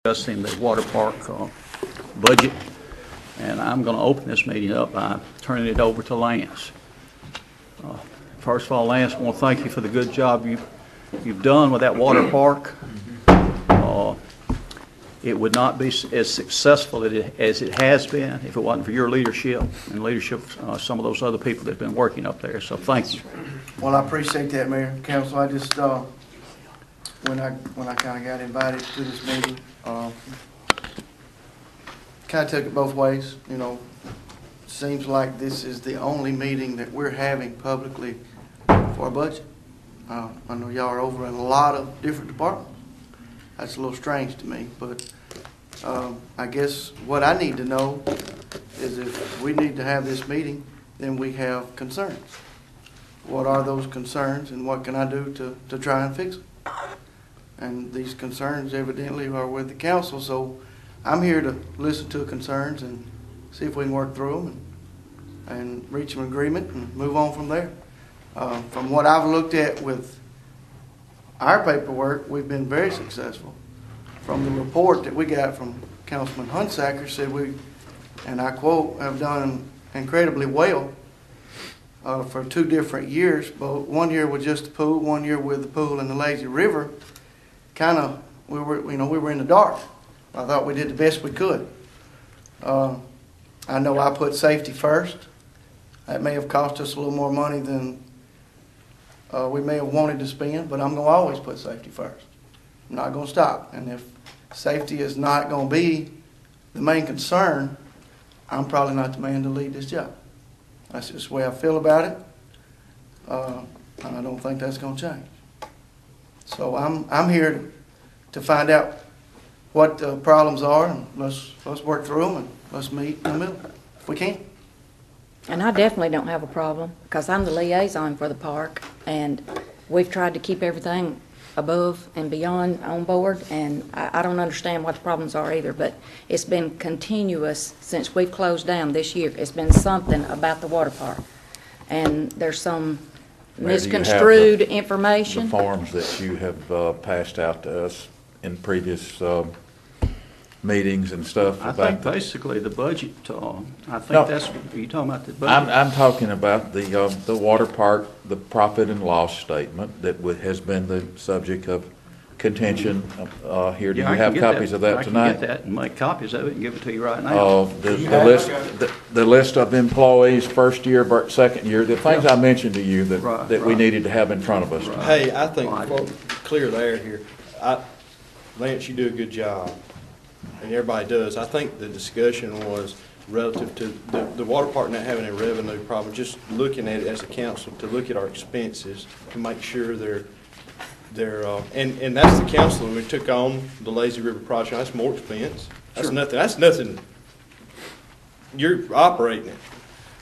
Discussing the water park budget, and I'm going to open this meeting up by turning it over to Lance. First of all, Lance, I want to thank you for the good job you've done with that water park. It would not be as successful as it has been if it wasn't for your leadership and leadership of some of those other people that have been working up there. So thank you. Well, I appreciate that, Mayor, Council. I just when I kind of got invited to this meeting, kind of took it both ways. You know, seems like this is the only meeting that we're having publicly for our budget. I know y'all are over in a lot of different departments. That's a little strange to me, but I guess what I need to know is if we need to have this meeting, then we have concerns. What are those concerns, and what can I do to try and fix them? And these concerns evidently are with the council, so I'm here to listen to concerns and see if we can work through them and reach an agreement and move on from there. From what I've looked at with our paperwork, we've been very successful. From the report that we got from Councilman Hunsaker, said we, and I quote, have done incredibly well for 2 different years, but 1 year with just the pool, 1 year with the pool and the lazy river. Kind of, we were in the dark. I thought we did the best we could. I know I put safety first. That may have cost us a little more money than we may have wanted to spend, but I'm going to always put safety first. I'm not going to stop. And if safety is not going to be the main concern, I'm probably not the man to lead this job. That's just the way I feel about it. And I don't think that's going to change. So I'm here to find out what the problems are, and let's work through them, and let's meet in the middle if we can. And I definitely don't have a problem because I'm the liaison for the park, and we've tried to keep everything above and beyond on board, and I don't understand what the problems are either, but it's been continuous since we've closed down this year. It's been something about the water park, and there's some misconstrued information. The forms that you have passed out to us in previous meetings and stuff. I think basically the budget. I think that's what you're talking about. The budget. I'm talking about the water park, the profit and loss statement that has been the subject of contention here. Do you have copies of that tonight? I can get that and make copies of it and give it to you right now. The list of employees, first year, second year, the things I mentioned to you that we needed to have in front of us. Right. Hey, I think clear the air here. Lance, you do a good job, and everybody does. I think the discussion was relative to the water park not having a revenue problem, just looking at it as a council to look at our expenses to make sure they're and that's the council. We took on the Lazy River project. That's more expense. That's nothing. That's nothing. You're operating it,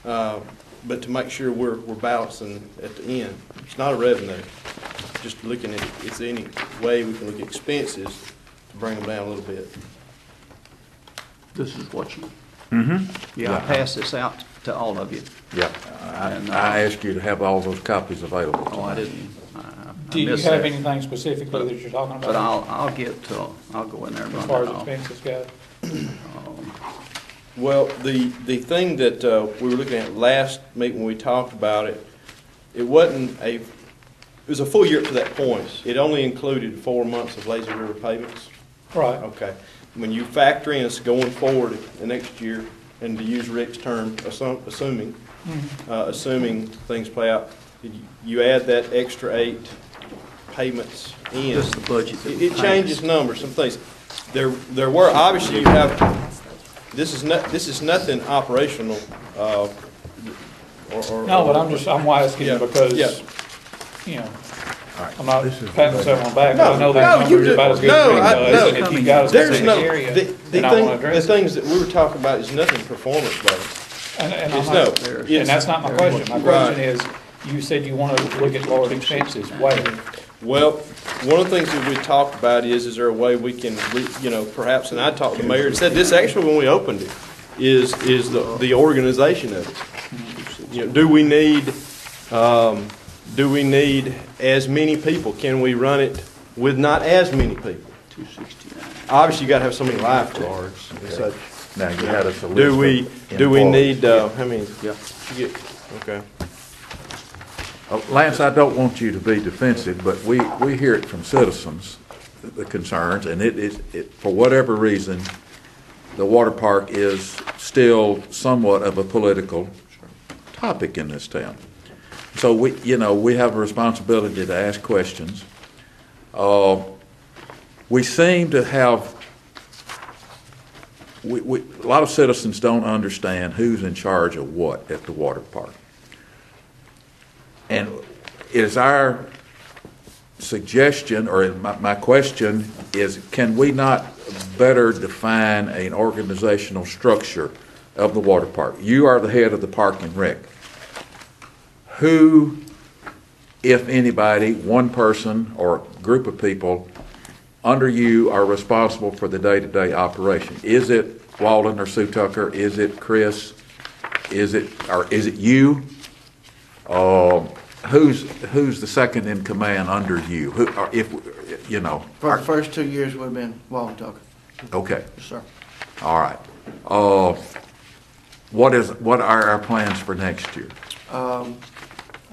but to make sure we're balancing at the end. It's not a revenue. Just looking at if there's any way we can look at expenses to bring them down a little bit. This is what you. Yeah, I passed this out to all of you. Yeah, I asked you to have all those copies available. Oh, I didn't. Do you have anything specifically that you're talking about? But I'll go in there and run as far it as off. expenses go. Well, the thing that we were looking at last meeting when we talked about it, it was a full year up to that point. It only included 4 months of Lazy River payments. Right. Okay. When you factor in us going forward the next year, and to use Rick's term, assuming things play out, you add that extra 8 payments in. Just the budget. It changes numbers, some things. There were obviously you have. This is nothing operational. No, but I'm asking you because you know. I'm not patting myself on the back. I know that numbers are about as good as and if you got a specific area, the things that we were talking about is nothing performance based. And that's not my question. My question is, you said you want to look at lower expenses. Why? Well, one of the things that we talked about is there a way we can, perhaps, and I talked to the mayor and said this actually when we opened it, is the organization of it. Do we need as many people? Can we run it with not as many people? 269. obviously you gotta have so many lifeguards and such. Now, you had us a list Do we employees. need, how many? Yeah. You get, okay. Lance, I don't want you to be defensive, but we hear it from citizens, the concerns, and for whatever reason, the water park is still somewhat of a political topic in this town. So we have a responsibility to ask questions. We seem to have, a lot of citizens don't understand who's in charge of what at the water park. And is our suggestion, or my question is, can we not better define an organizational structure of the water park? You are the head of the Park and Rec. Who, if anybody, one person or group of people under you are responsible for the day-to-day operation? Is it Walden or Sue Tucker? Is it Chris? Is it you? Who's the second in command under you? Who, or if you know? For the first 2 years, would have been Walden Tucker. Okay. Yes, sir. All right. What are our plans for next year?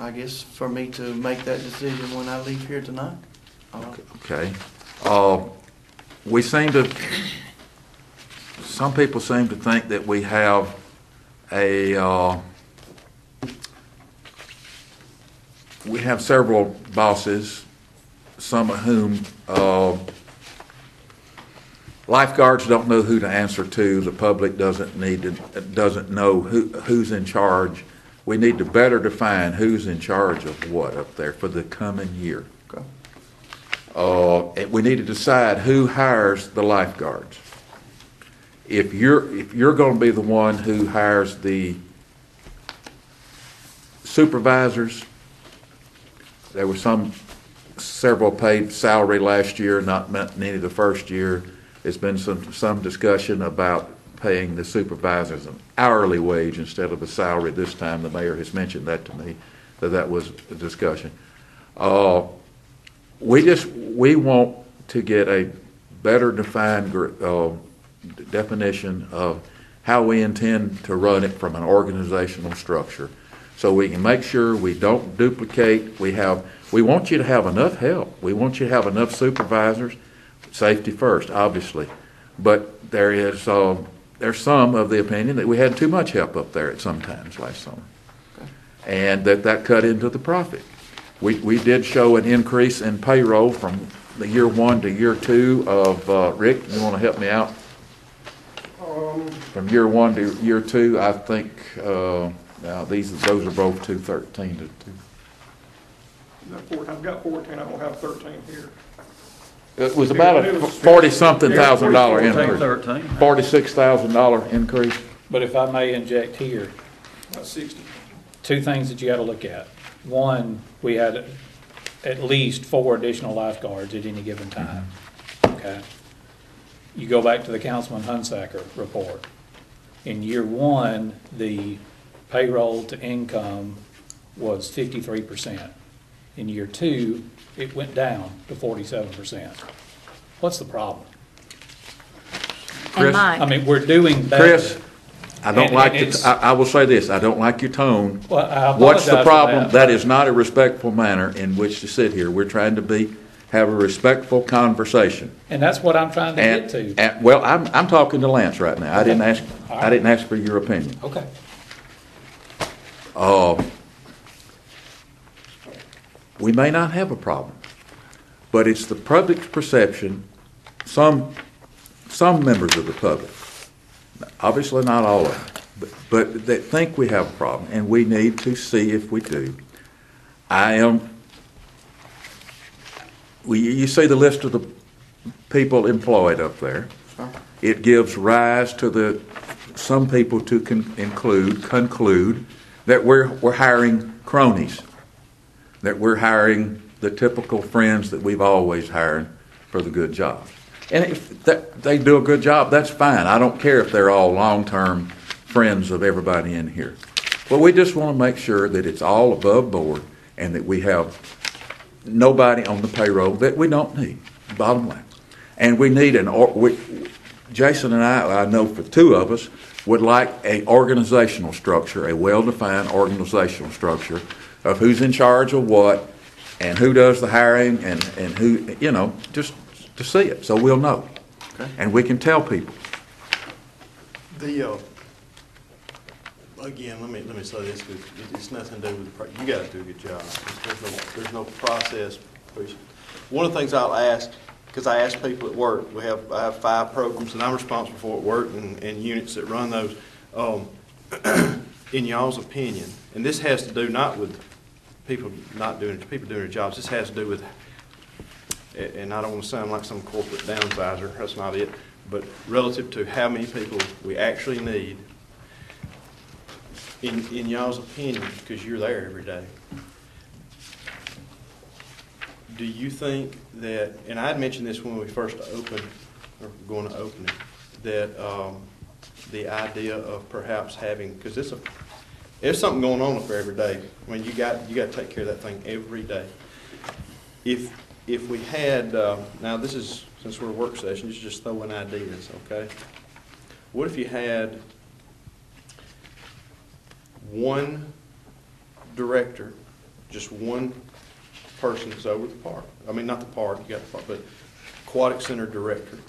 I guess for me to make that decision when I leave here tonight. Okay. Some people seem to think that we have we have several bosses, some of whom lifeguards don't know who to answer to. The public doesn't know who's in charge. We need to better define who's in charge of what up there for the coming year. Okay. We need to decide who hires the lifeguards. If you're going to be the one who hires the supervisors, there were several paid salary last year, not any the first year. There's been some discussion about paying the supervisors an hourly wage instead of a salary this time. The mayor has mentioned that to me, that was a discussion. We want to get a better defined definition of how we intend to run it from an organizational structure, so we can make sure we don't duplicate. We want you to have enough help. We want you to have enough supervisors. Safety first, obviously, but there's some of the opinion that we had too much help up there at some times last summer, and that cut into the profit. We did show an increase in payroll from the year 1 to year 2 of Rick. You want to help me out? From year 1 to year 2, I think. Now those are both 213 to 2. I've got 14. I don't have 13 here. It was about a $40-something thousand increase. $46,000 increase. But if I may inject here, about 60. Two things that you got to look at. One, we had at least 4 additional lifeguards at any given time. Okay. You go back to the Councilman Hunsaker report. In year 1, the payroll to income was 53%. In year 2, it went down to 47%. What's the problem? Chris? Mike, I mean, we're doing better. Chris, I will say this, I don't like your tone. Well, I What's the apologize for problem? that. That is not a respectful manner in which to sit here. We're trying to have a respectful conversation. And that's what I'm trying to get to. Well, I'm talking to Lance right now. I didn't ask for your opinion. Okay. We may not have a problem, but it's the public's perception, some members of the public, obviously not all of them, but that think we have a problem, and we need to see if we do. You see the list of the people employed up there. Sure. It gives rise to some people to conclude that we're hiring cronies, that we're hiring the typical friends that we've always hired for the good jobs. And if they do a good job, that's fine. I don't care if they're all long-term friends of everybody in here. But we just want to make sure that it's all above board and that we have nobody on the payroll that we don't need, bottom line. And we need Jason and I know for two of us, would like a organizational structure, a well-defined organizational structure of who's in charge of what and who does the hiring and who, just to see it, so we'll know. Okay. And we can tell people. Again, let me say this, because it's nothing to do with you got to do a good job. There's no process. One of the things I'll ask, because I ask people at work, I have 5 programs that I'm responsible for at work and units that run those. In y'all's opinion, and this has to do not with people doing their jobs, this has to do with, and I don't want to sound like some corporate downsizer, that's not it, but relative to how many people we actually need, in y'all's opinion, because you're there every day, do you think that, and I had mentioned this when we first opened, or going to open it, that the idea of perhaps having, because there's something going on up there every day. I mean, you got to take care of that thing every day. If we had, now this is, since we're a work session, just throwing ideas, okay? What if you had one director, just one person that's over the park? I mean, not the park, you got the park, but Aquatic Center director.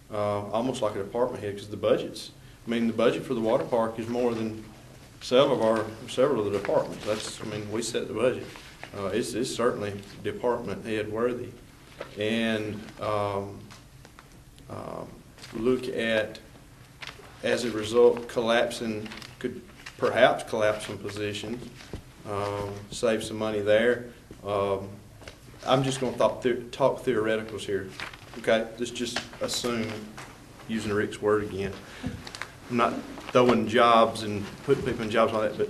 Almost like a department head, because the budget for the water park is more than several of the departments. We set the budget. It's certainly department head worthy. And look at, as a result, could perhaps collapse some positions, save some money there. I'm just going to talk theoreticals here. Okay, let's just assume, using Rick's word again, I'm not throwing jobs and putting people in jobs like that, but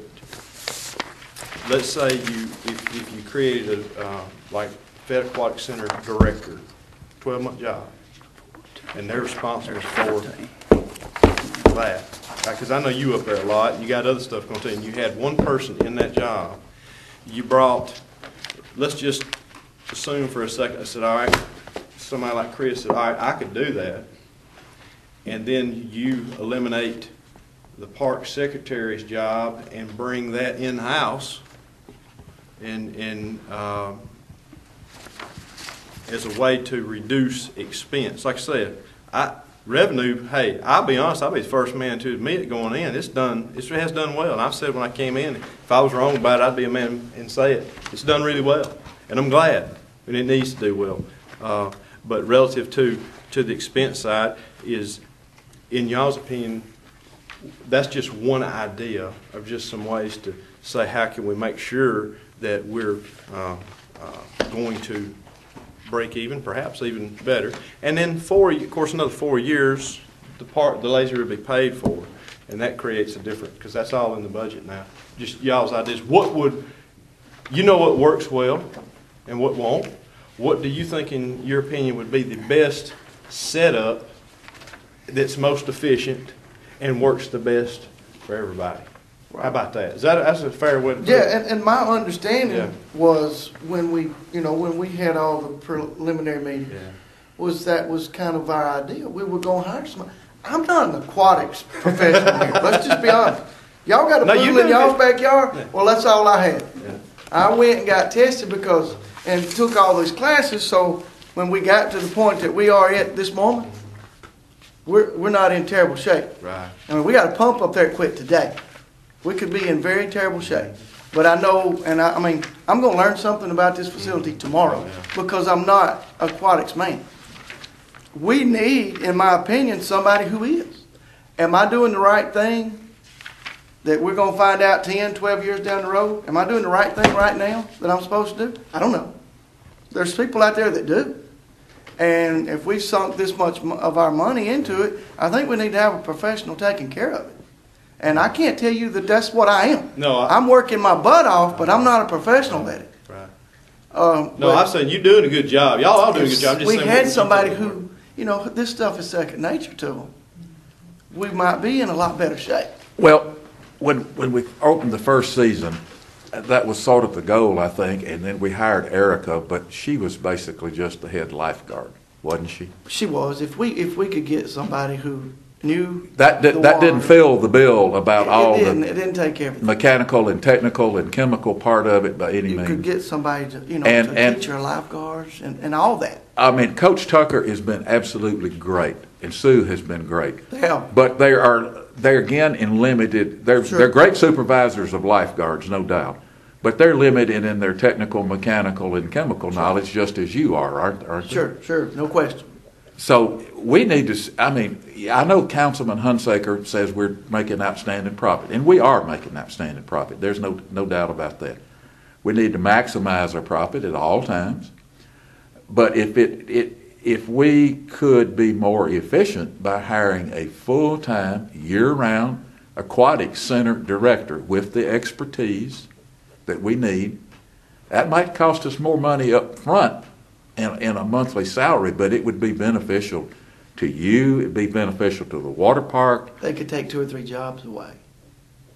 let's say if you created like Fayette Aquatic Center director, 12-month job, and they're responsible for that. Because I know you up there a lot, and you got other stuff going on, and you had one person in that job. You brought, let's just assume for a second, I said, all right, somebody like Chris said, all right, I could do that. And then you eliminate the park secretary's job and bring that in-house and as a way to reduce expense. Like I said, revenue, hey, I'll be honest, I'll be the first man to admit it going in. It has done well. And I've said when I came in, if I was wrong about it, I'd be a man and say it. It's done really well. And I'm glad. And it needs to do well. But relative to the expense side is, in y'all's opinion, that's just one idea of just some ways to say how can we make sure that we're going to break even, perhaps even better. And then of course, another 4 years, the laser will be paid for, and that creates a difference, because that's all in the budget now. Just y'all's ideas. What works well and what won't? What do you think, in your opinion, would be the best setup that's most efficient and works the best for everybody? Right. How about that? That's a fair way to put it? Yeah, and my understanding was when we had all the preliminary meetings, was kind of our idea. We were going to hire somebody. I'm not an aquatics professional here. Let's just be honest. Y'all got a pool in y'all's backyard? Yeah. Well, that's all I had. Yeah. I went and got tested and took all these classes, so when we got to the point that we are at this moment, we're not in terrible shape. Right. I mean, we got a pump up there to quit today. We could be in very terrible shape. But I know, and I'm going to learn something about this facility tomorrow because I'm not an aquatics man. We need, in my opinion, somebody who is. Am I doing the right thing that we're going to find out 10, 12 years down the road? Am I doing the right thing right now that I'm supposed to do? I don't know. There's people out there that do. And if we sunk this much of our money into it, I think we need to have a professional taking care of it. And I can't tell you that that's what I am. No, I'm working my butt off, but I'm not a professional at it. Right. No, I'm saying you're doing a good job. Y'all are doing a good job. We had somebody who, this stuff is second nature to them. We might be in a lot better shape. Well, when we opened the first season, that was sort of the goal, I think, and then we hired Erica, but she was basically just the head lifeguard. wasn't she? She was. If we could get somebody who knew That the didn't water, fill the bill about all it the didn't take everything. mechanical and technical and chemical part of it by any You means. could get somebody to, And- to teach our lifeguards and all that. I mean, Coach Tucker has been absolutely great, and Sue has been great. They have. But they're again in limited, Sure. they're great supervisors of lifeguards, no doubt. But they're limited in their technical, mechanical, and chemical knowledge, just as you are, aren't you? Sure, no question. So we need to, I mean, I know Councilman Hunsaker says we're making outstanding profit, and we are making outstanding profit. There's no doubt about that. We need to maximize our profit at all times. But if we could be more efficient by hiring a full-time, year-round aquatic center director with the expertise that we need, that might cost us more money up front in a monthly salary, but it would be beneficial to you, it'd be beneficial to the water park. They could take 2 or 3 jobs away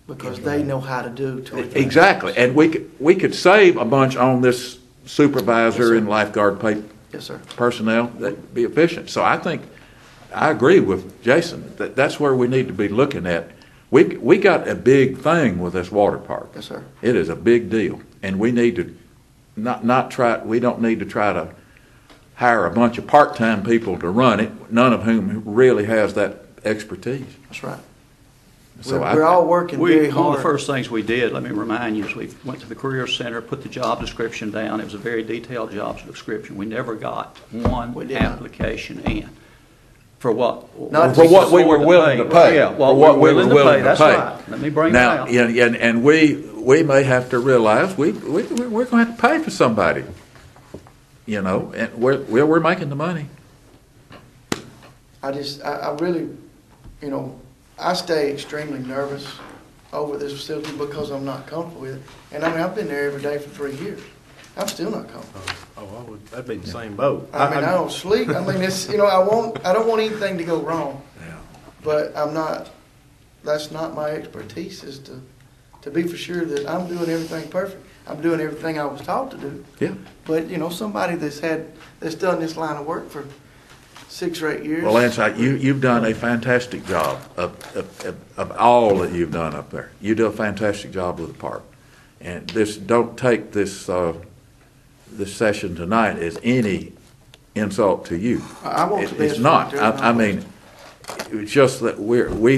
because they know how to do 2 or 3. Exactly, and we could save a bunch on this supervisor and lifeguard pay Yes, sir. personnel. That'd be efficient. So I think, I agree with Jason, that's where we need to be looking at. We got a big thing with this water park. Yes, sir. It is a big deal, and we need to we don't need to try to hire a bunch of part-time people to run it, none of whom really has that expertise. That's right. So We're all working very hard. One of the first things we did, let me remind you, is we went to the Career Center, put the job description down. It was a very detailed job description. We never got one We did not. application in. For what? Not For what we were willing to pay. Yeah, For what we were willing to pay, that's right. Let me bring Now, that out. and we may have to realize we're going to have to pay for somebody, and we're making the money. I really, I stay extremely nervous over this facility because I'm not comfortable with it. And I mean, I've been there every day for 3 years. I'm still not comfortable. I'd be in the same boat. I mean, I don't sleep. I mean, it's, I don't want anything to go wrong. Yeah. But that's not my expertise, is to be for sure that I'm doing everything perfect. I'm doing everything I was taught to do. Yeah. But, somebody that's done this line of work for 6 or 8 years. Well, Lance, you've done a fantastic job of all that you've done up there. You do a fantastic job with the park. And don't take this session tonight as any insult to you. I want the best It's not. for it, I mean, it's just that we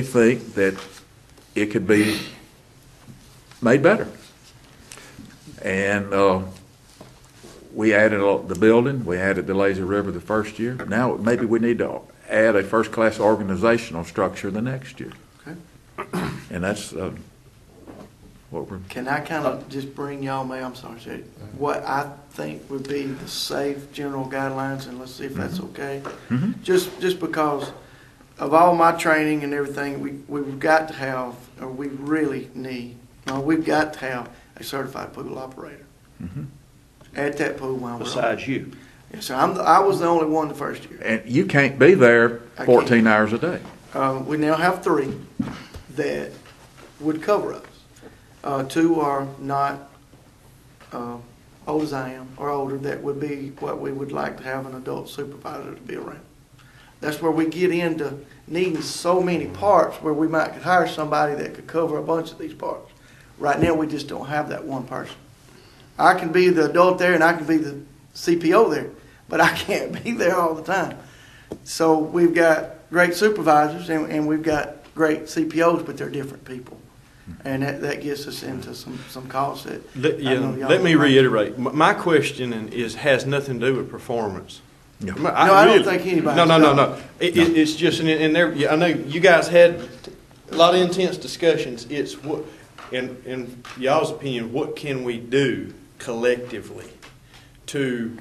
think that it could be made better. And we added the building. We added the lazy river the first year. Now maybe we need to add a first-class organizational structure the next year. Okay. And that's what we're. Can I kind of just bring y'all, I'm sorry, Shay, what I think would be the safe general guidelines, and let's see if that's okay. Mm-hmm. Just because of all my training and everything, we've got to have, or we really need, we've got to have a certified pool operator Mm-hmm. at that pool while we're on. Besides you. Yes, sir. I was the only one the first year. And you can't be there I 14 hours a day. We now have 3 that would cover us. 2 are not old as I am, or older, that would be what we would like to have an adult supervisor to be around. That's where we get into needing so many parts where we might could hire somebody that could cover a bunch of these parts. Right now, we just don't have that one person. I can be the adult there and I can be the CPO there, but I can't be there all the time. So we've got great supervisors and we've got great CPOs, but they're different people. And that gets us into some calls that Let me reiterate. My question has nothing to do with performance. Yeah. I don't think anybody. No. It's just in there. I know you guys had a lot of intense discussions. It's what, in y'all's opinion, what can we do collectively to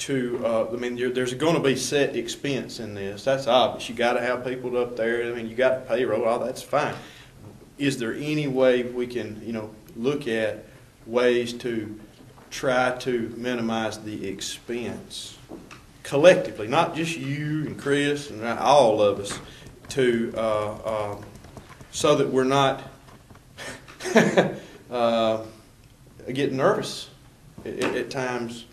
I mean, there's going to be set expense in this. That's obvious. You got to have people up there. I mean, you got payroll. All that's fine. Is there any way we can, look at ways to try to minimize the expense collectively, not just you and Chris and all of us, to so that we're not getting nervous at times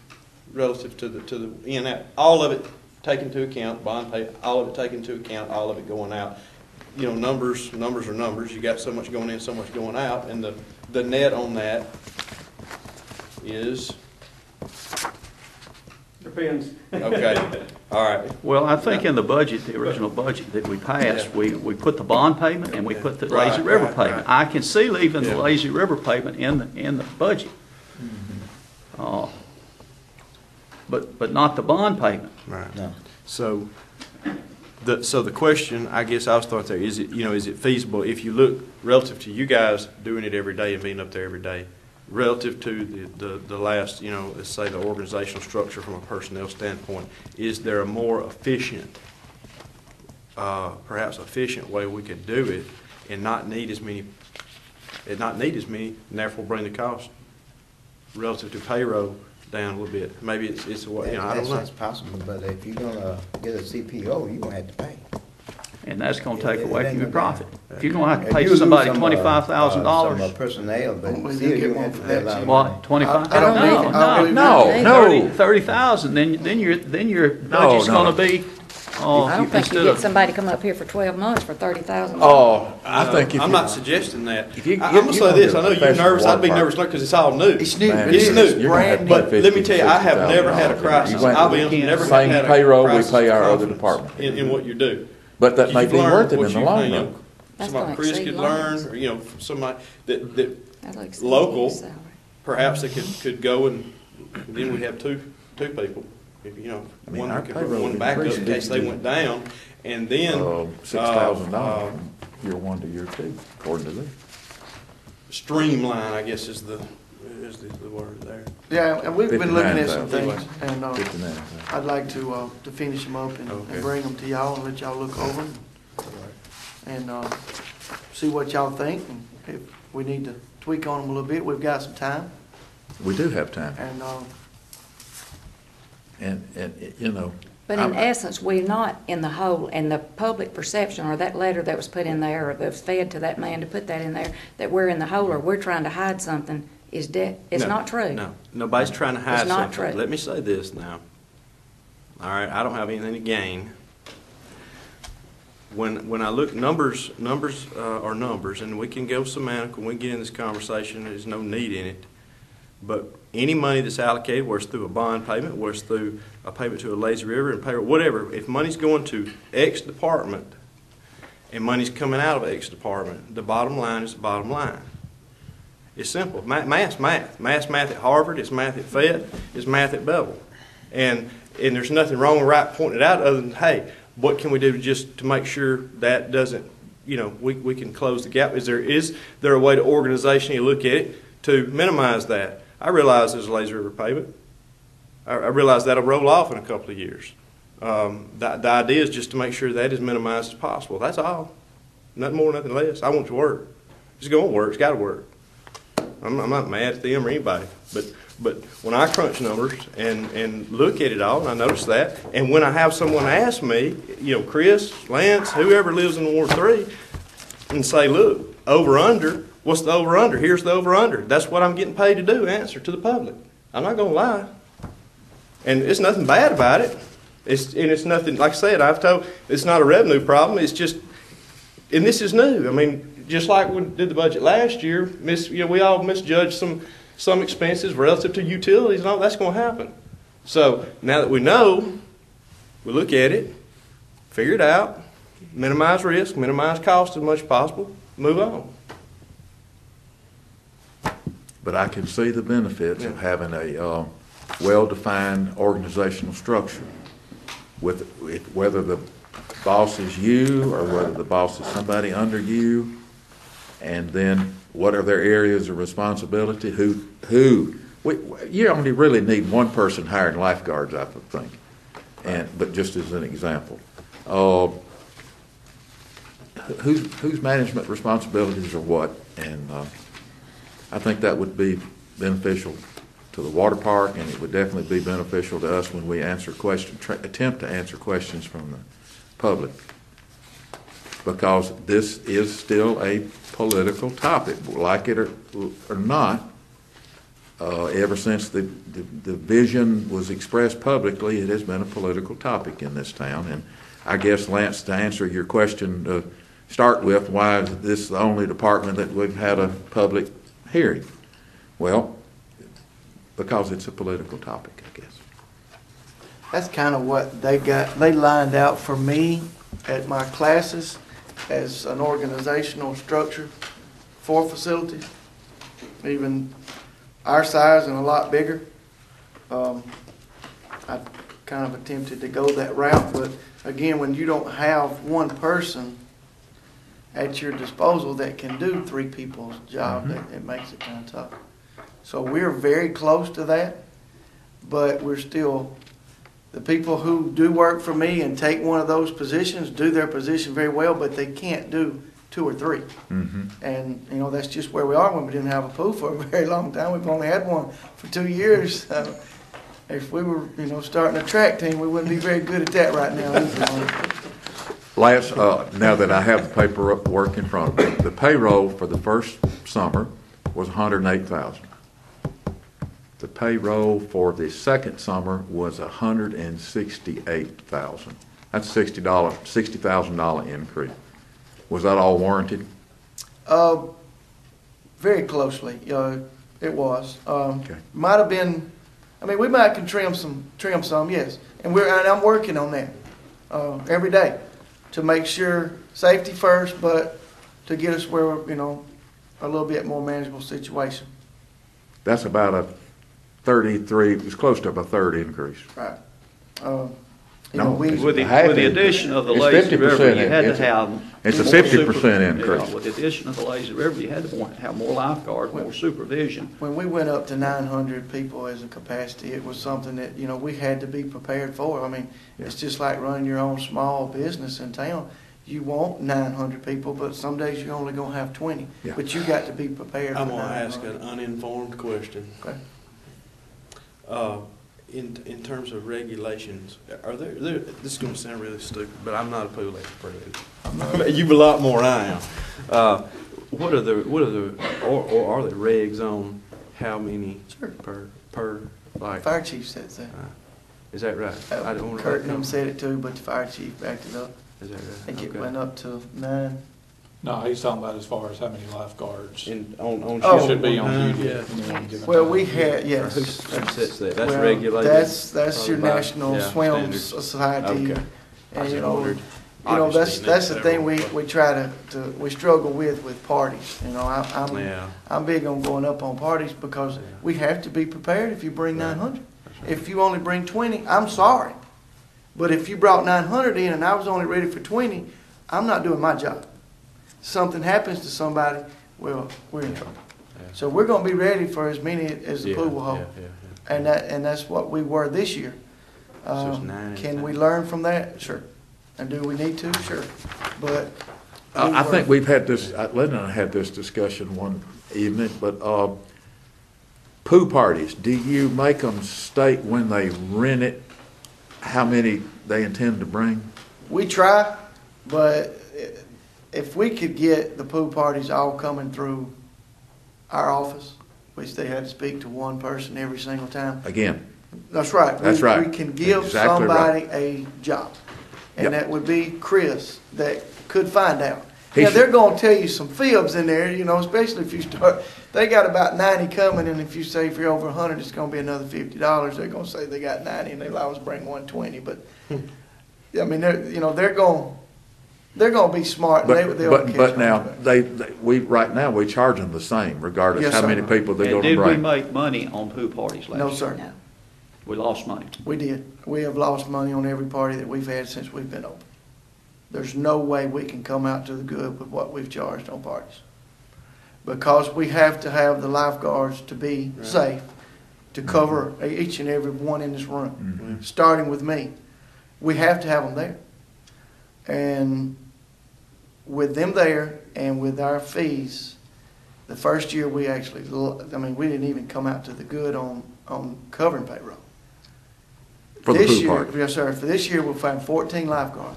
relative to the in out, all of it taken into account, bond pay, all of it taken into account, all of it going out. You know, numbers are numbers. You got so much going in, so much going out, and the net on that is Depends. okay. All right. Well, I think in the budget, the original budget that we passed, we put the bond payment and we put the Right, Lazy River right, payment. right. I can see leaving the Yeah. Lazy River payment in the budget. But not the bond payment. Right. No. So the question, I guess I was throwing there, is it feasible if you look relative to you guys doing it every day and being up there every day, relative to the last, let's say the organizational structure from a personnel standpoint, is there a more efficient, perhaps efficient way we could do it and not need as many, and therefore bring the cost relative to payroll down a little bit? Maybe it's a way, I don't know. That's possible, but if you're gonna get a CPO, you're gonna have to pay. And that's gonna take It away ain't from your gonna profit. If you're gonna have to If pay you lose somebody some, $25,000. some personnel, but Well, still you get you one have to for pay a that, lot too. of What, money. 25? I don't No, think- I don't no, think- no, 30,000, then your budget's no. gonna be, I don't think instead you get of, somebody come up here for 12 months for $30,000. Oh, I think if I'm you- not suggesting that. If you- I'm you gonna don't say this, get I know a you're professional nervous, I'd be water nervous because it's all new. It's new. Man, It's you're new. gonna- you're gonna have to pay But let me tell you, I have $50,000 never had a crisis. You went- I'll be honest, never Same had a payroll we crisis pay of our other confidence department. in what you do. But that may You've be learned worth it what in the you- long you know, run. That's Somebody gonna Chris exceed could loans. learn, or, somebody that That'll exceed local, his salary. perhaps they could go and then we'd have two people. I mean, One our could payroll one backup in increased case they went down, and then $6,000 from year one to year two, according to this. streamline, I guess is the word there. Yeah, and we've been looking at some 59,000. things, and 59,000. I'd like to finish them up and Okay. bring them to y'all and let y'all look over them and see what y'all think. And if we need to tweak on them a little bit, we've got some time. We do have time, And and But in I'm- essence, we're not in the hole, and the public perception, or that letter that was put in there, or that was fed to that man to put that in there, that we're in the hole, or we're trying to hide something, it's No, not true. No, nobody's trying to hide It's not something. true. Let me say this now. All right, I don't have anything to gain. When I look, numbers are numbers, and we can go semantic when we get in this conversation. There's no need in it. But any money that's allocated, whether it's through a bond payment, whether it's through a payment to a Lazy River and payroll, whatever, if money's going to X department and money's coming out of X department, the bottom line is the bottom line. It's simple. Math's math. Math's math at Harvard. It's math at Fayette. It's math at Bevel. And there's nothing wrong or right pointing it out other than, hey, what can we do just to make sure that doesn't, we can close the gap? Is there a way to organizationally look at it to minimize that? I realize there's a Lazy River payment. I realize that'll roll off in a couple of years. The idea is just to make sure that is minimized as possible. That's all. Nothing more, nothing less. I want it to work. It's going to work. It's got to work. I'm not mad at them or anybody. But when I crunch numbers and look at it all, and I notice that, and when I have someone ask me, Chris, Lance, whoever lives in Ward 3, and say, look, over-under, what's the over-under? Here's the over-under. That's what I'm getting paid to do, answer to the public. I'm not going to lie. And it's nothing bad about it. It's nothing, like I said, I've told, it's not a revenue problem. It's just, and this is new. I mean, just like we did the budget last year, we all misjudged some expenses relative to utilities and all that's going to happen. So now that we know, we look at it, figure it out, minimize risk, minimize cost as much as possible, move on. but I can see the benefits of having a well-defined organizational structure with whether the boss is you or whether the boss is somebody under you, and then what are their areas of responsibility, you only really need one person hiring lifeguards, I would think, but just as an example. Whose management responsibilities are what, and I think that would be beneficial to the water park, and it would definitely be beneficial to us when we answer questions, attempt to answer questions from the public, because this is still a political topic, like it or not. Ever since the vision was expressed publicly, it has been a political topic in this town. And I guess, Lance, to answer your question to start with, why is this the only department that we've had a public hearing? Well, because it's a political topic, I guess. That's kind of what they lined out for me at my classes as an organizational structure for facilities, even our size and a lot bigger. I kind of attempted to go that route, but again, when you don't have one person at your disposal that can do three people's job, it makes it kind of tough. So we're very close to that, but we're still, the people who do work for me and take one of those positions do their position very well, but they can't do two or three. And, you know, that's just where we are when we didn't have a pool for a very long time. We've only had one for 2 years. If we were, you know, starting a track team, we wouldn't be very good at that right now either. Last, now that I have the paperwork in front of me, the payroll for the first summer was $108,000. The payroll for the second summer was $168,000. That's $60,000 increase. Was that all warranted? Very closely. It was. Okay. Might have been. I mean, we might can trim some. Yes, and I'm working on that every day to make sure safety first, but to get us where we're, you know, a little bit more manageable situation. That's about a 33. It was close to a third increase. Right. With the addition of the lazy river, you had to have. It's a 50% increase. With the addition of the lazy river, you had to have more lifeguards, more supervision. When we went up to 900 people as a capacity, it was something that, you know, we had to be prepared for. I mean, it's just like running your own small business in town. You want 900 people, but some days you're only going to have 20. Yeah. But you got to be prepared for 900. I'm going to ask an uninformed question. Okay. In terms of regulations, are there this is going to sound really stupid, but I'm not a pool expert. You've a lot more than I am. What are the or are there regs on how many per like? Fire chief says that. Is that right? I don't want Kurt said it too, but the fire chief backed it up. Is that right? I think it went up to 9. No, he's talking about as far as how many lifeguards. And on Oh. Should be on time, duty. yeah. at any given Well, time. we had, yes. Who sets that? That's Well, regulated. That's your by- National yeah, Swim standards. Society. Okay. And, I you know, wondered. that's Obviously, the thing next we try to we struggle with parties. You know, Yeah. I'm big on going up on parties because we have to be prepared if you bring 900. If you only bring 20, I'm sorry. But if you brought 900 in and I was only ready for 20, I'm not doing my job. Something happens to somebody, well, we're in trouble. Yeah. So we're going to be ready for as many as the Yeah, pool will hold. yeah. And that's what we were this year. So it's 9 and Can 10. we learn from that? Sure. And do we need to? Sure. But I think we've had this, Lynn and I had this discussion one evening, but pool parties, do you make them state when they rent it, how many they intend to bring? we try, but if we could get the pool parties all coming through our office, which they had to speak to one person every single time. Again, That's right. That's right. We can give Exactly somebody right. a job. And Yep. that would be Chris that could find out. He Now, should- they're gonna tell you some fibs in there, you know, especially if you start, they got about 90 coming, and if you say if you're over 100, it's gonna be another $50. They're gonna say they got 90 and they'll always bring 120, but, I mean, they're gonna be smart. And they'll catch but on now, to that. right now, we charge them the same regardless Yes, how sir. many people they're And gonna did we bring. make money on pool parties last year? No, sir. No. We lost money. We did. We have lost money on every party that we've had since we've been open. There's no way we can come out to the good with what we've charged on parties. Because we have to have the lifeguards to be safe, to cover each and every one in this room, starting with me. We have to have them there. And with them there and with our fees, the first year we actually, we didn't even come out to the good on covering payroll. For the This pool year, party. yes, sir. For this year, we'll find 14 lifeguards,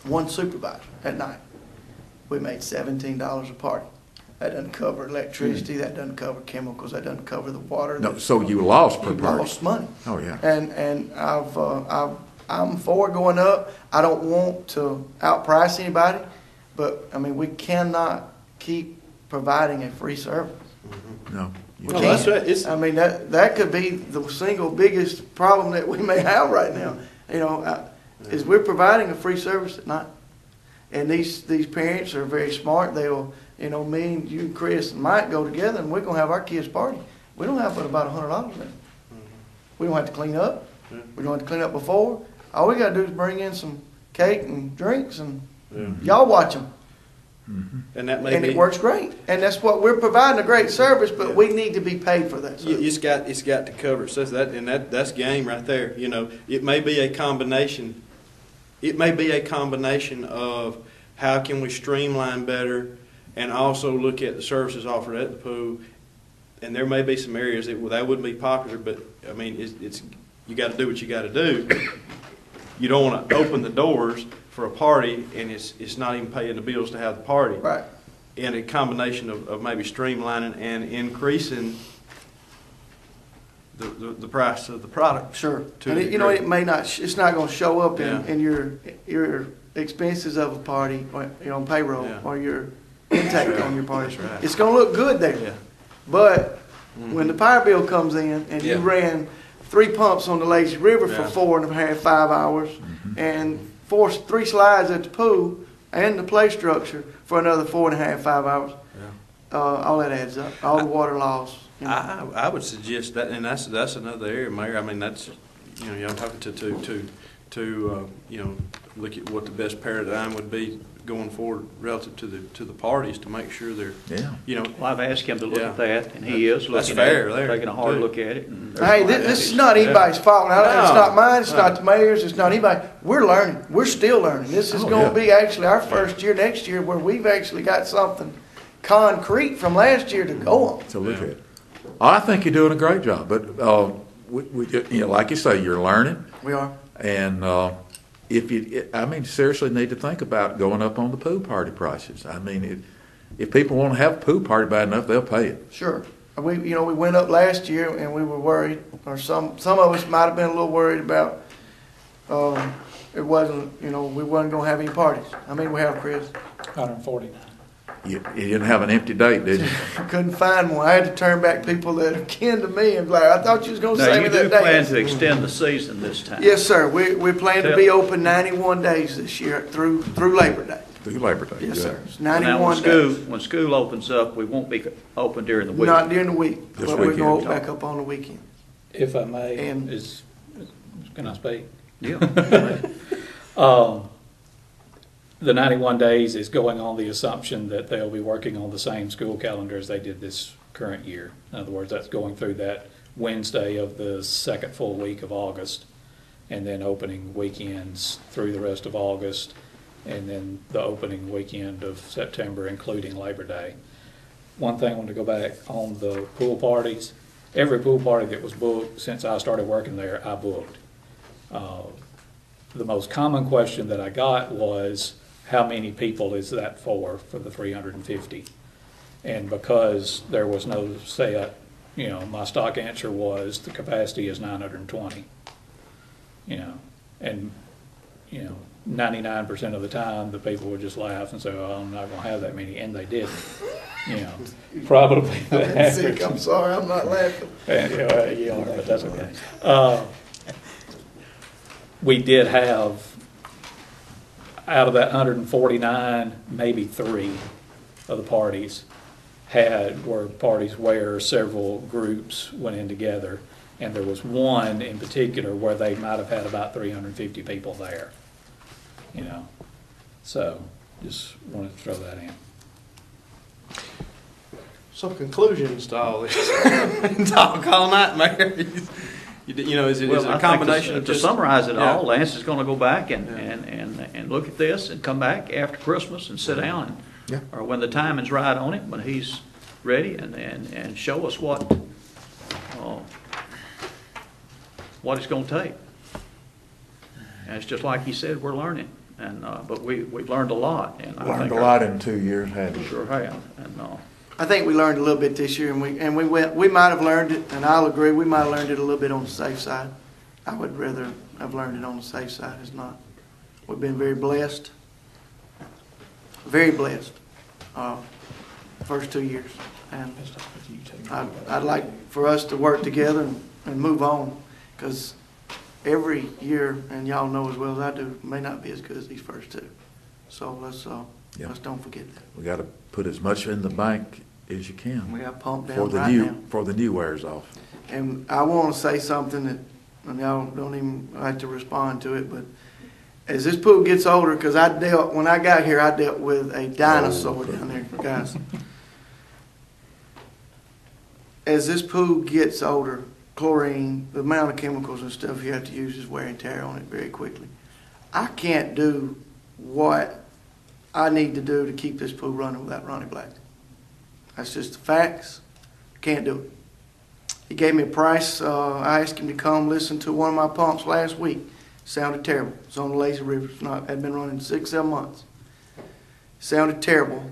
one supervisor at night. We made $17 a party. that doesn't cover electricity, that doesn't cover chemicals, that doesn't cover the water. No, so you lost per You party. lost money. Oh, yeah. And I'm for going up. I don't want to outprice anybody, but I mean, we cannot keep providing a free service. No. you We No, can't. that's can't. right. It's- I mean, that could be the single biggest problem that we may have right now. You know, is we're providing a free service at night. And these parents are very smart. They'll, you know, me and you and Chris and Mike go together and we're going to have our kids' party. We don't have but about $100 in it. We don't have to clean up. We don't have to clean up before. All we got to do is bring in some cake and drinks and y'all watch them. And that may And be. it works great. And that's what we're providing, a great service, but we need to be paid for that service. It's got to cover it. So that's game right there. You know, it may be a combination. It may be a combination of how can we streamline better, and also look at the services offered at the pool. And there may be some areas that wouldn't be popular, but I mean, it's you got to do what you got to do. You don't want to open the doors for a party and it's not even paying the bills to have the party. Right. And a combination of maybe streamlining and increasing the price of the product. Sure. To And a it may degree. not, it's not going to show up Yeah. in your expenses of a party, or, you know, payroll, Yeah. or your intake on your party. That's right. It's going to look good there. Yeah. But when the power bill comes in and you Yeah. ran 3 pumps on the lazy river for Yeah. 4.5, 5 hours, and 3 slides at the pool and the play structure for another 4.5, 5 hours, all that adds up. All the water loss. You know. I would suggest that, and that's another area, Mayor. I mean, that's, you know, I'm talking to you know, look at what the best paradigm would be going forward relative to the parties, to make sure they're, Yeah. you know. Well, I've asked him to look Yeah. at that, and he is That's looking at fair it, there. taking a hard Good. look at it. And Hey, this is not anybody's fault. Now, it's No. not mine. It's No. not the mayor's. It's not anybody. We're learning. We're still learning. This is Oh, going yeah. to be actually our first year next year where we've actually got something concrete from last year to go on. To look at. I think you're doing a great job, but you know, like you say, you're learning, We are. and I mean, seriously, need to think about going up on the pool party prices. I mean, if people want to have a pool party bad enough, they'll pay it. Sure. We went up last year and we were worried, or some of us might have been a little worried about. It wasn't, you know, we wasn't going to have any parties. I mean, we have, Chris. 149. You didn't have an empty date, did you? Couldn't find one. I had to turn back people that are kin to me and be like, I thought you was going to Now, say you me do that plan day. to extend the season this time? Yes, sir. We plan to be open 91 days this year through Labor Day. Through Labor Day. Yes, Good. sir. It's Now, 91 days. when school opens up, we won't be open during the week. Not during the week, This but we're weekend. going to open back up on the weekend. If I may, And- can I speak? Yeah. The 91 days is going on the assumption that they'll be working on the same school calendar as they did this current year. In other words, that's going through that Wednesday of the second full week of August, and then opening weekends through the rest of August, and then the opening weekend of September, including Labor Day. One thing I want to go back on the pool parties. Every pool party that was booked since I started working there, I booked. The most common question that I got was, how many people is that for the 350? And because there was no set, you know, my stock answer was the capacity is 920. You know, and, you know, 99% of the time, the people would just laugh and say, oh, I'm not going to have that many, and they didn't. You know, probably the I'm average. sick. I'm sorry. I'm not laughing. You are, but that's okay. We did have, out of that 149, maybe 3 of the parties were parties where several groups went in together, and there was one in particular where they might have had about 350 people there. You know, so just wanted to throw that in. So conclusions to all this. Talk all night, Mayor. You know, is it Well, a I think combination of to just summarize it yeah. all, Lance is going to go back and look at this and come back after Christmas and sit down Yeah. or when the timing's right on it, when he's ready, and show us what it's going to take. And it's just like he said, we're learning, but we've learned a lot. And I Learned think a lot in 2 years, hadn't we you? sure have. And I think we learned a little bit this year, and we might have learned it, and I'll agree, we might have learned it a little bit on the safe side. I would rather have learned it on the safe side as not. We've been very blessed, first 2 years, and I'd like for us to work together and move on, because every year, and y'all know as well as I do, may not be as good as these first two. So let's don't forget that. We got to put as much in the bank as you can. We got pumped for down the right new now. for the new wears off. And I want to say something that, and y'all don't even have to respond to it, but as this pool gets older, because when I got here, I dealt with a dinosaur down there, guys. As this pool gets older, chlorine, the amount of chemicals and stuff you have to use is wear and tear on it very quickly. I can't do what I need to do to keep this pool running without Ronnie Black. That's just the facts. Can't do it. He gave me a price. I asked him to come listen to one of my pumps last week. Sounded terrible. It's on the lazy river. Had been running 6-7 months. Sounded terrible.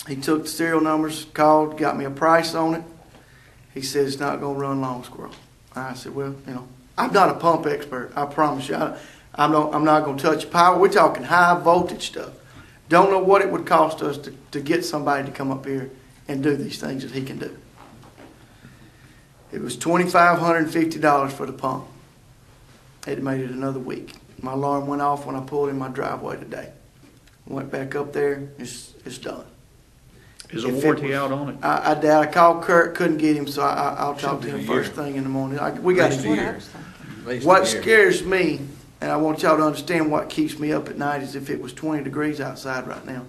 He took the serial numbers, called, got me a price on it. He said it's not going to run long, squirrel. I said, well, I'm not a pump expert. I promise you. I'm not going to touch power. We're talking high voltage stuff. Don't know what it would cost us to get somebody to come up here and do these things that he can do. It was $2,550 for the pump. It made it another week. My alarm went off when I pulled in my driveway today. Went back up there. It's done. Is a warranty out on it? I called Kurt, couldn't get him, so I'll talk to him first thing in the morning. We got a year. What scares me, and I want y'all to understand what keeps me up at night, is if it was 20 degrees outside right now,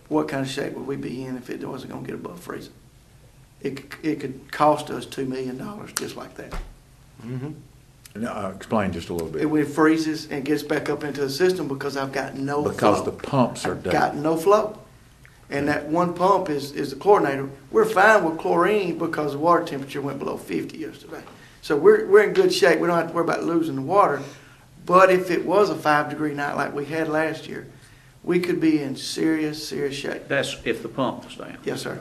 what kind of shape would we be in if it wasn't going to get above freezing? It could cost us $2 million just like that. Mm-hmm. Explain just a little bit. It freezes and gets back up into the system because I've got no flow. Because the pumps are down. Got no flow. And that one pump is the chlorinator. We're fine with chlorine because the water temperature went below 50 yesterday. So we're in good shape. We don't have to worry about losing the water. But if it was a 5-degree night like we had last year, we could be in serious shape. That's if the pump was down. Yes, sir.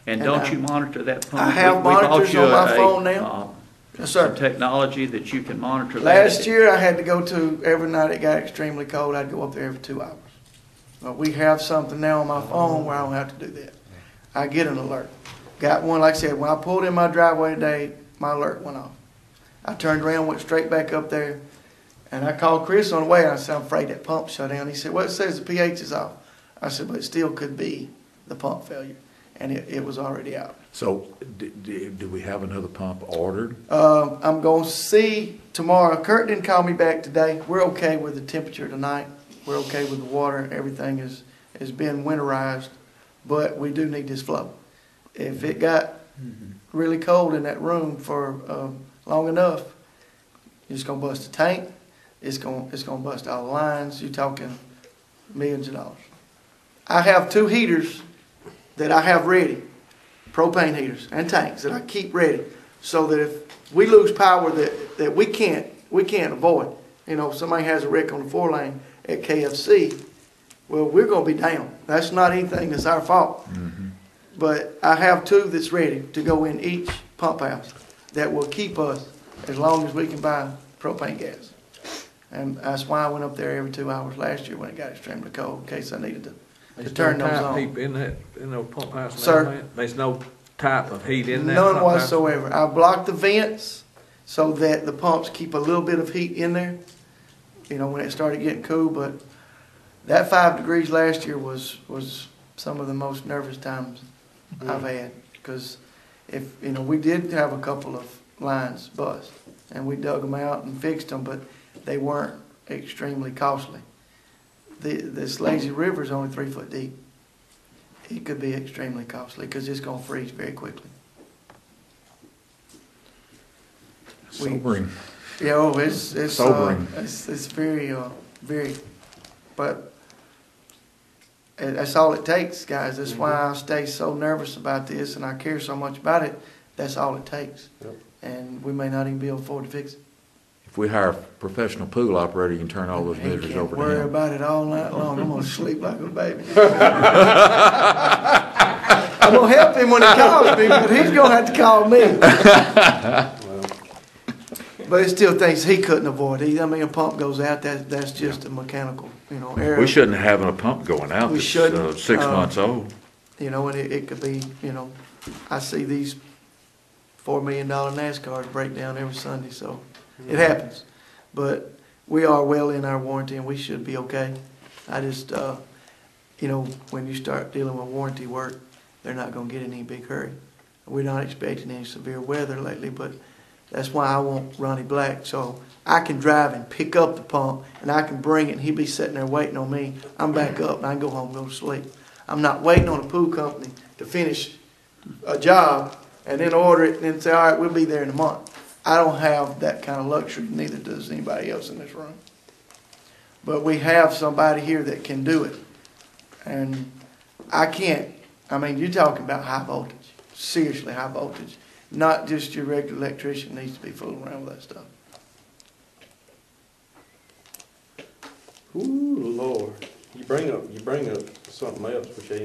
And don't you monitor that pump? I have monitors on my phone now. Yes, sir. Some technology that you can monitor that. Last year I had to go to, every night it got extremely cold, I'd go up there every 2 hours. But we have something now on my phone where I don't have to do that. I get an alert. Got one, like I said, when I pulled in my driveway today, my alert went off. I turned around, went straight back up there, and I called Chris on the way, and I said, I'm afraid that pump shut down. He said, well, it says the pH is off. I said, but it still could be the pump failure. And it was already out. So do we have another pump ordered? I'm going to see tomorrow. Kurt didn't call me back today. We're okay with the temperature tonight. We're okay with the water. Everything has been winterized. But we do need this flow. If it got really cold in that room for long enough, it's going to bust the tank. It's going to bust all the lines. You're talking millions of dollars. I have 2 heaters that I have ready, propane heaters and tanks that I keep ready, so that if we lose power that we can't avoid, somebody has a wreck on the 4-lane at KFC, well, we're going to be down. That's not anything that's our fault. Mm-hmm. But I have 2 that's ready to go in each pump house that will keep us as long as we can buy propane gas. And that's why I went up there every 2 hours last year when it got extremely cold, in case I needed to turn those on. Heat in the pump house? Sir? There's no type of heat in that None pump whatsoever. I blocked the vents so that the pumps keep a little bit of heat in there, when it started getting cool. But that 5 degrees last year was some of the most nervous times I've had, because we did have a couple of lines bust, and we dug them out and fixed them, but they weren't extremely costly. This lazy river is only 3 foot deep. It could be extremely costly because it's going to freeze very quickly. Sobering. It's sobering. It's very, but that's all it takes, guys. That's why I stay so nervous about this and I care so much about it. That's all it takes. Yep. And we may not even be able to afford to fix it. If we hire a professional pool operator, you can turn all those measures over to him. Worry about it all night long. I'm going to sleep like a baby. I'm gonna help him when he calls me, but he's gonna have to call me. But it's still things he couldn't avoid. I mean, a pump goes out, that's just a mechanical, error. We shouldn't have a pump going out We that's shouldn't. 6 months old. And it could be, I see these $4 million NASCARs break down every Sunday, so it happens. But we are well in our warranty and we should be okay. I just, when you start dealing with warranty work, they're not gonna get in any big hurry. We're not expecting any severe weather lately, but that's why I want Ronnie Black, so I can drive and pick up the pump and I can bring it and he'll be sitting there waiting on me. I'm back up and I can go home and go to sleep. I'm not waiting on a pool company to finish a job and then order it and then say, all right, we'll be there in a month. I don't have that kind of luxury, neither does anybody else in this room. But we have somebody here that can do it. And I can't, you're talking about high voltage, seriously high voltage. Not just your regular electrician needs to be fooling around with that stuff. Ooh, Lord. You bring up something else which we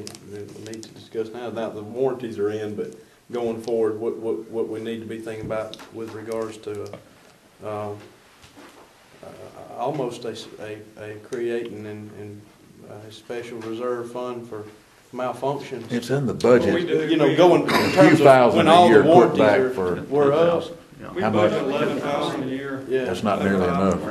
need to discuss now. Now the warranties are in, but going forward, what we need to be thinking about with regards to almost a creating and a special reserve fund for malfunctions. It's in the budget. Going in terms of when all the warranties were up. We How much? budget 11,000 a year. Yeah. That's not nearly enough.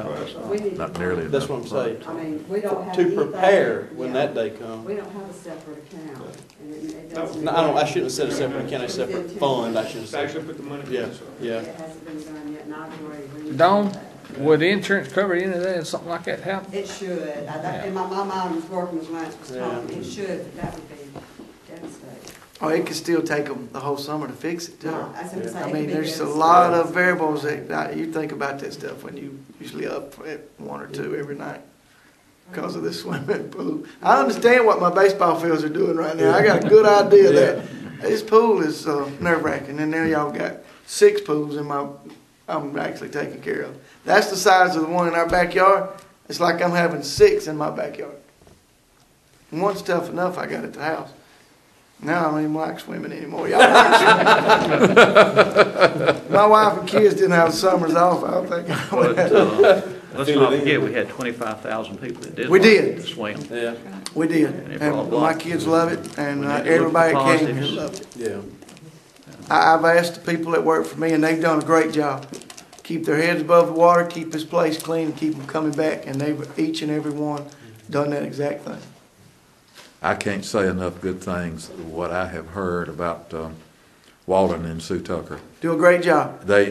Not nearly enough. That's what I'm saying. We don't have To anything. prepare when Yeah. that day comes. We don't have a separate account. And it No, doesn't. I shouldn't have said a separate account, a separate fund, I should have Just said. actually put the money in. Yeah, yeah. It hasn't been done yet, neither way. Dawn, would the insurance cover any of that if something like that happened? It should. In my mind was working as Lance was telling me. It should, but that would be devastating. Oh, it could still take them the whole summer to fix it, too. That's what I'm saying. It could be There's a devastating. lot of variables that you think about that stuff when you usually up at 1 or 2 every night because of this swimming pool. I understand what my baseball fields are doing right now. I got a good idea that this pool is nerve-wracking, and there y'all got 6 pools I'm actually taking care of. That's the size of the one in our backyard. It's like I'm having 6 in my backyard. And one's tough enough I got at the house. Now I don't even like swimming anymore. Y'all like swimming. My wife and kids didn't have summers off. I don't think I would have. Let's not forget, we had 25,000 people that did. We like did. to swim. Yeah, We did. it brought And a lot. my kids love it, and We need to look at everybody the that came here positives. loved it. yeah. I've asked the people that work for me, and they've done a great job. Keep their heads above the water, keep this place clean, and keep them coming back, and they've, each and every one, done that exact thing. I can't say enough good things, what I have heard about Walden and Sue Tucker. Do a great job. They,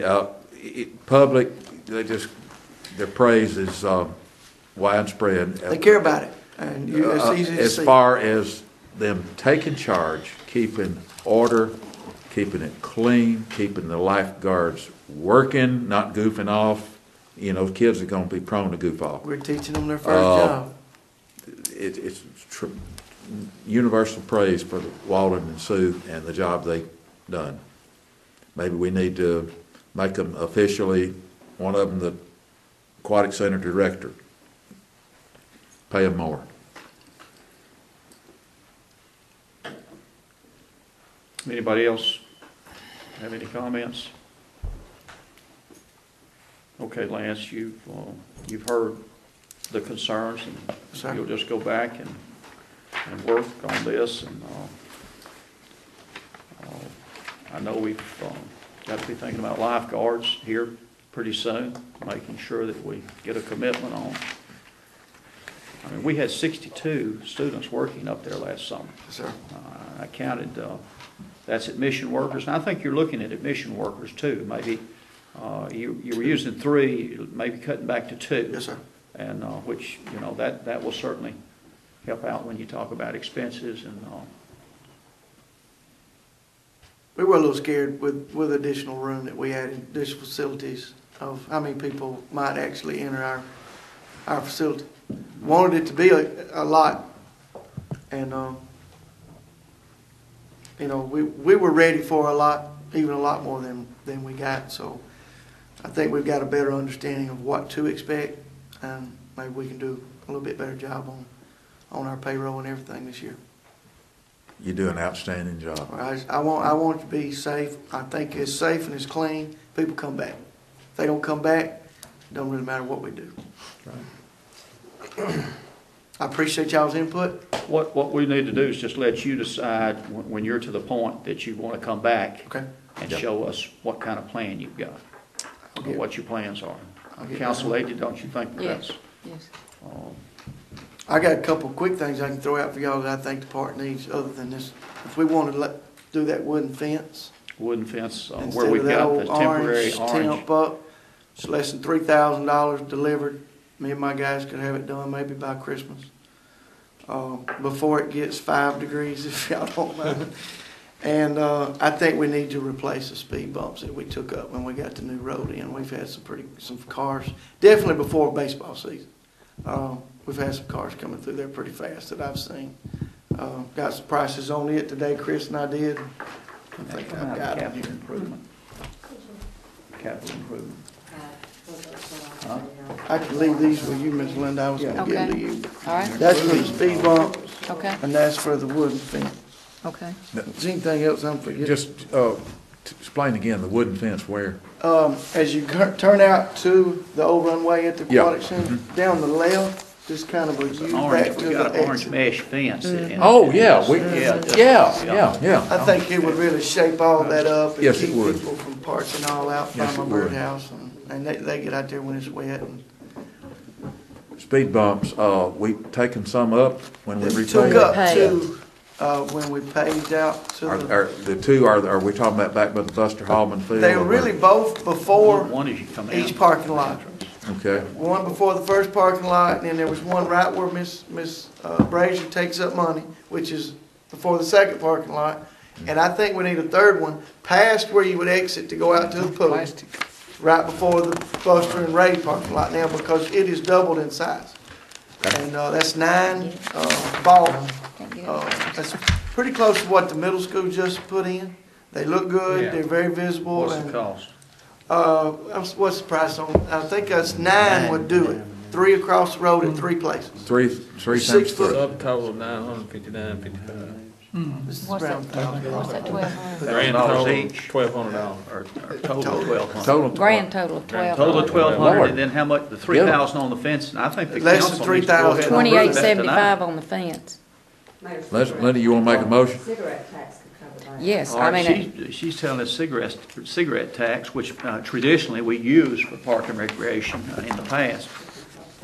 public, their praise is widespread. They care about it, and it's easy to As see. far as them taking charge, keeping order, keeping it clean, keeping the lifeguards working, not goofing off. Kids are going to be prone to goof off. We're teaching them their first job. It's universal praise for Walden and Sue and the job they've done. Maybe we need to make them officially, one of them the Aquatic Center Director. Pay them more. Anybody else have any comments? Okay, Lance, you've heard the concerns, Sir. and you'll just go back and work on this, and I know we've got to be thinking about lifeguards here pretty soon, making sure that we get a commitment on. We had 62 students working up there last summer. Yes, sir. I counted, that's admission workers, and I think you're looking at admission workers too. Maybe you were using 3, maybe cutting back to 2. Yes, sir. And which, that will certainly help out when you talk about expenses and We were a little scared with additional room that we had in additional facilities of how many people might actually enter our facility. Wanted it to be a lot, and we were ready for a lot, even a lot more than we got. So I think we've got a better understanding of what to expect, and maybe we can do a little bit better job on our payroll and everything this year. You do an outstanding job. I want it to be safe. I think it's safe and it's clean. People come back. If they don't come back, it don't really matter what we do. I appreciate y'all's input. What we need to do is just let you decide when you're to the point that you want to come back Okay. and show us what kind of plan you've got, or what your plans are. Council lady, don't you think Yes, that's? yes. I got a couple quick things I can throw out for y'all that I think the park needs other than this. If we want to do that wooden fence. Wooden fence where Instead we've of that got old the temporary orange. temp up, it's less than $3,000 delivered. Me and my guys could have it done maybe by Christmas. Before it gets 5 degrees, if y'all don't mind. And I think we need to replace the speed bumps that we took up when we got the new road in. We've had some cars, definitely before baseball season. We've had some cars coming through there pretty fast that I've seen. Got some prices on it today, Chris and I did. I think I've got them here. Capital improvement. I can leave these with you, Miss Linda. I was going to give them to you. All right, That's for the speed bumps, okay, and that's for the wooden fence. okay. Is there anything else I'm forgetting? Just explain again, the wooden fence where? As you turn out to the old runway at the Yeah. Aquatic Center, down the left, just kind of a U back to We got the an orange exit. mesh fence. Oh, yeah, yeah. I think it would really shape all that up and Yes, it keep would. people from parking all out by Yes, my it would. birdhouse. And they get out there when it's wet. And Speed bumps, we've taken some up when we they repaved. took up Repaved. to, when we paved out to the, Are the two, are we talking about back by the Buster Hallman field? they were really both before One as you come in. each parking lot. Okay, One before the first parking lot, and then there was one right where Miss Brazier takes up money, which is before the second parking lot. And I think we need a third one past where you would exit to go out to the pool, right before the Buster and Ray parking lot now, because it is doubled in size. And that's 9 ball. That's pretty close to what the middle school just put in. They look good. Yeah. They're very visible. What's and the cost? What's the price on? I think that's 9 would do it. 3 across the road at 3 places. three 6 times foot. three. Subtotal $959.55. This is What's around that, what's that, 1,200? Grand $1,200 total, each. $1,200. Or total 1,200. Total. Grand total of 1,200. Total of 1,200, Lord. and then how much, the 3,000 on the fence, and I think the Less than council needs to go ahead and 3,000. approve that tonight. $28.75 on the fence. Linda, you wanna make a motion? Cigarette tax could cover that. Yes, All I right, mean, she's telling us cigarette tax, which traditionally we use for park and recreation in the past.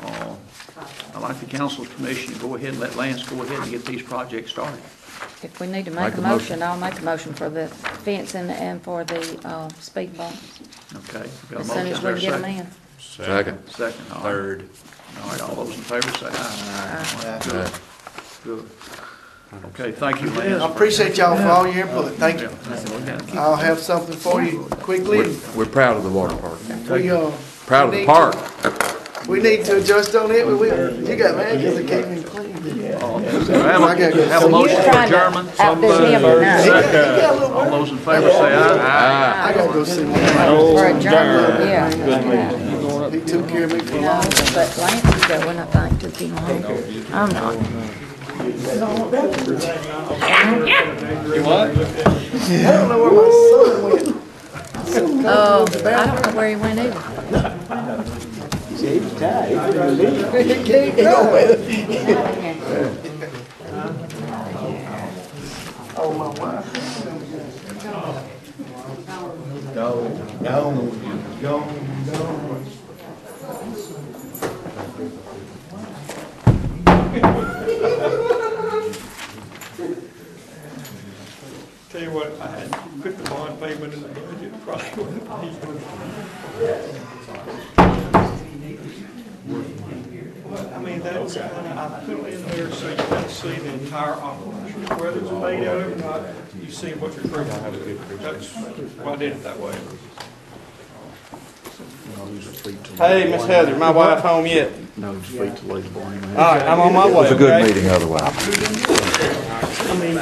I'd like the council's permission to go ahead and let Lance go ahead and get these projects started. if we need to Make make a a motion. motion, I'll make a motion for the fence and for the speed bumps. Okay? We got a As soon motion, as is there we a get them second? in. Second. Second, all right. Third. All right, all those in favor say aye. Okay. Good. Okay, thank you, I Lance. appreciate y'all for all your input. Thank you. Yeah. I'll have something for you quickly. We're proud of the water park. Proud of the park. We need to adjust on it, but you got matches that keep me clean. Have a motion for adjournment. Outdo him tonight. All those in favor say aye. I gotta go see him. For adjournment, yeah. He took care of me for a No, long time. but Lance is going, I think, to be home. I'm not. You what? I don't know where my son went. Oh, I don't know where he went either. He can't go with it. Oh, my wife. Tell you what, I had put the bond payment in the budget, probably wouldn't I mean, that's, I put it in there so you can see the entire operation, whether it's paid out or not, you see what you're creating. That's why I did it that way. Hey, Miss Heather, my wife home yet? No, just wait till later. All right, I'm on my way. It was a good okay? meeting otherwise. I mean,